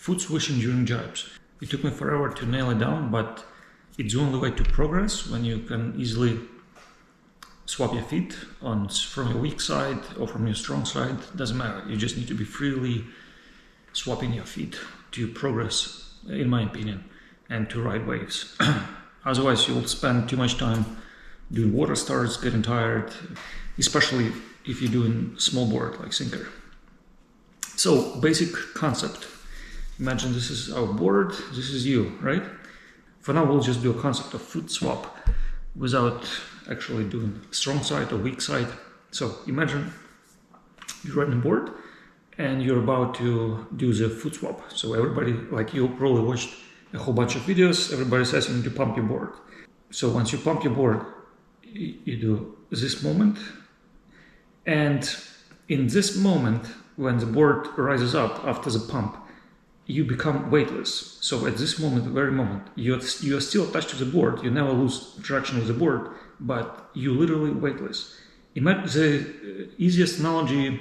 foot swishing during jibes. It took me forever to nail it down, but it's the only way to progress when you can easily swap your feet from your weak side or from your strong side. Doesn't matter. You just need to be freely swapping your feet to progress, in my opinion, and to ride waves. Otherwise, you'll spend too much time doing water starts, getting tired, especially if you're doing small board like sinker. So, basic concept. Imagine this is our board, this is you, right? For now, we'll just do a concept of foot swap without actually doing strong side or weak side. So, imagine you're riding a board and you're about to do the foot swap. So everybody, like you probably watched a whole bunch of videos, everybody says you need to pump your board. So once you pump your board, you do this moment. And in this moment, when the board rises up after the pump, you become weightless. So at this moment, the very moment, you are still attached to the board. You never lose traction with the board, but you're literally weightless. Imagine the easiest analogy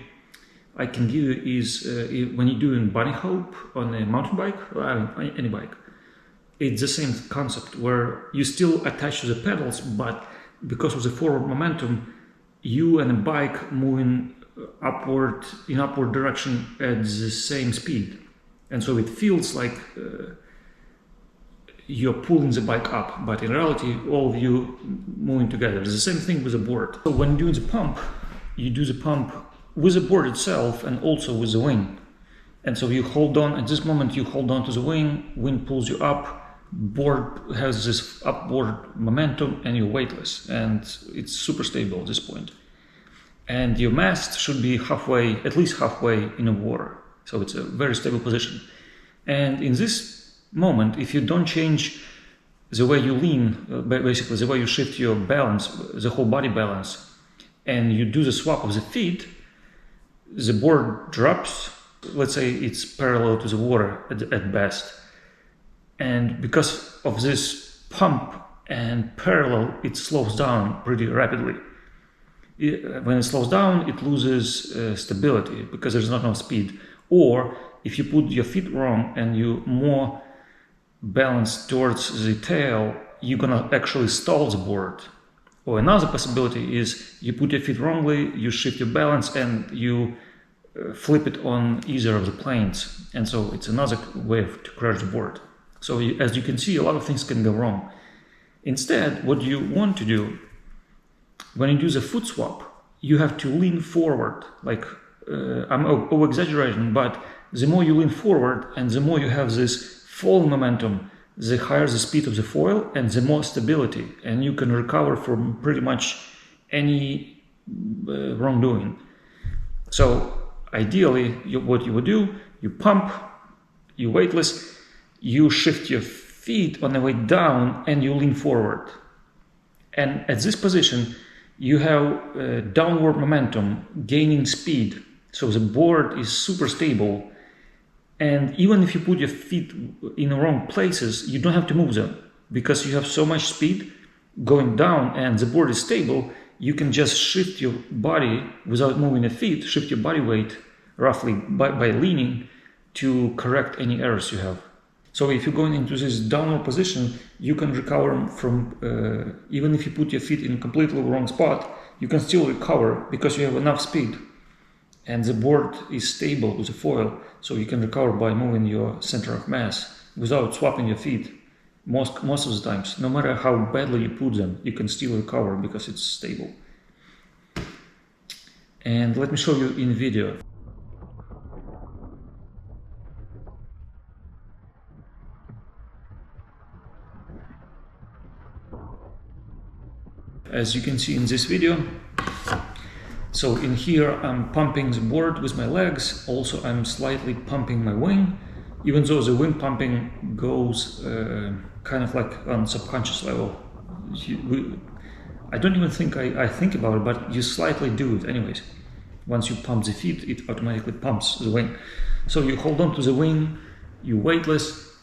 I can give you is when you're doing bunny hop on a mountain bike or any bike. It's the same concept where you still attach to the pedals, but because of the forward momentum, you and the bike moving upward in upward direction at the same speed. And so it feels like you're pulling the bike up, but in reality, all of you moving together. It's the same thing with the board. So when doing the pump, you do the pump with the board itself and also with the wing. And so you hold on, at this moment you hold on to the wing, wind pulls you up, board has this upward momentum and you're weightless. And it's super stable at this point. And your mast should be halfway, at least halfway in the water. So it's a very stable position. And in this moment, if you don't change the way you lean, basically the way you shift your balance, the whole body balance, and you do the swap of the feet, the board drops, let's say it's parallel to the water at best. And because of this pump and parallel, it slows down pretty rapidly. When it slows down, it loses stability because there's not enough speed. Or if you put your feet wrong and you more balanced towards the tail, you're gonna actually stall the board. Or another possibility is you put your feet wrongly, you shift your balance and you flip it on either of the planes. And so it's another way to crash the board. So as you can see, a lot of things can go wrong. Instead, what you want to do, when you do the foot swap, you have to lean forward. Like, I'm over-exaggerating, but the more you lean forward and the more you have this falling momentum, the higher the speed of the foil and the more stability, and you can recover from pretty much any wrongdoing. So ideally, what you would do, you pump, you weightless, you shift your feet on the way down and you lean forward. And at this position, you have downward momentum, gaining speed. So the board is super stable. And even if you put your feet in the wrong places, you don't have to move them because you have so much speed going down and the board is stable. You can just shift your body without moving the feet, shift your body weight roughly by leaning to correct any errors you have. So if you're going into this downward position, you can recover from, even if you put your feet in a completely wrong spot, you can still recover because you have enough speed. And the board is stable with the foil, so you can recover by moving your center of mass without swapping your feet. Most of the times, no matter how badly you put them, you can still recover because it's stable. And let me show you in video. As you can see in this video, so in here I'm pumping the board with my legs, also I'm slightly pumping my wing, even though the wing pumping goes kind of like on subconscious level. I don't even think I think about it, but you slightly do it anyways. Once you pump the feet, it automatically pumps the wing. So you hold on to the wing, you weightless,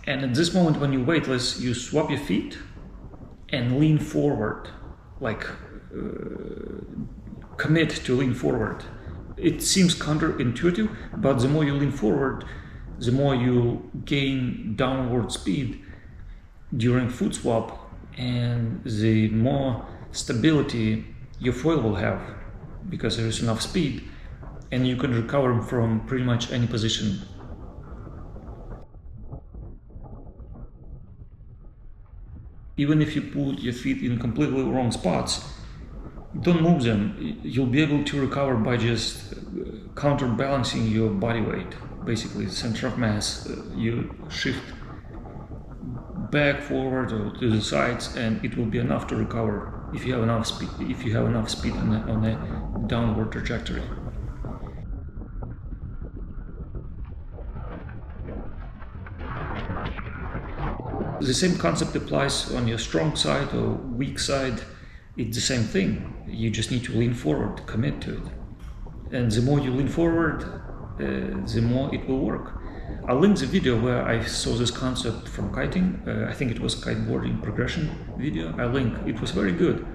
and at this moment when you're weightless, you swap your feet and lean forward, like commit to lean forward. It seems counterintuitive, but the more you lean forward, the more you gain downward speed during foot swap, and the more stability your foil will have, because there is enough speed and you can recover from pretty much any position. Even if you put your feet in completely wrong spots, don't move them. You'll be able to recover by just counterbalancing your body weight. Basically, the center of mass, you shift back, forward, or to the sides, and it will be enough to recover if you have enough speed. If you have enough speed on a downward trajectory. The same concept applies on your strong side or weak side. It's the same thing. You just need to lean forward, commit to it. And the more you lean forward, the more it will work. I'll link the video where I saw this concept from kiting. I think it was kiteboarding progression video. I'll link. It was very good.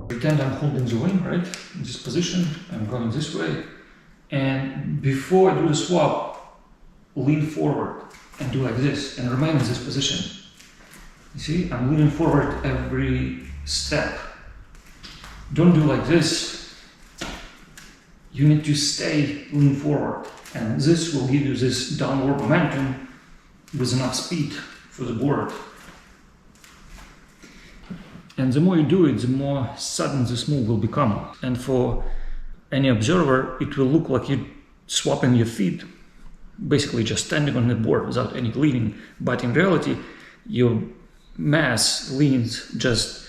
Pretend I'm holding the wing, right? In this position, I'm going this way. And before I do the swap, lean forward and do like this and remain in this position. You see, I'm leaning forward every step. Don't do like this. You need to stay lean forward. And this will give you this downward momentum with enough speed for the board. And the more you do it, the more sudden this move will become. And for any observer, it will look like you're swapping your feet, basically just standing on the board without any leaning. But in reality, your mass leans just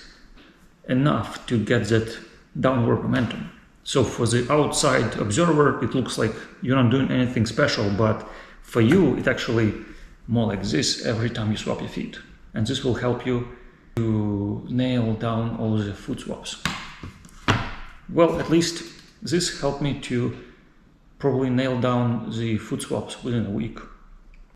enough to get that downward momentum. So for the outside observer, it looks like you're not doing anything special, but for you, it actually more like this every time you swap your feet. And this will help you to nail down all the foot swaps. Well, at least this helped me to probably nail down the foot swaps within a week.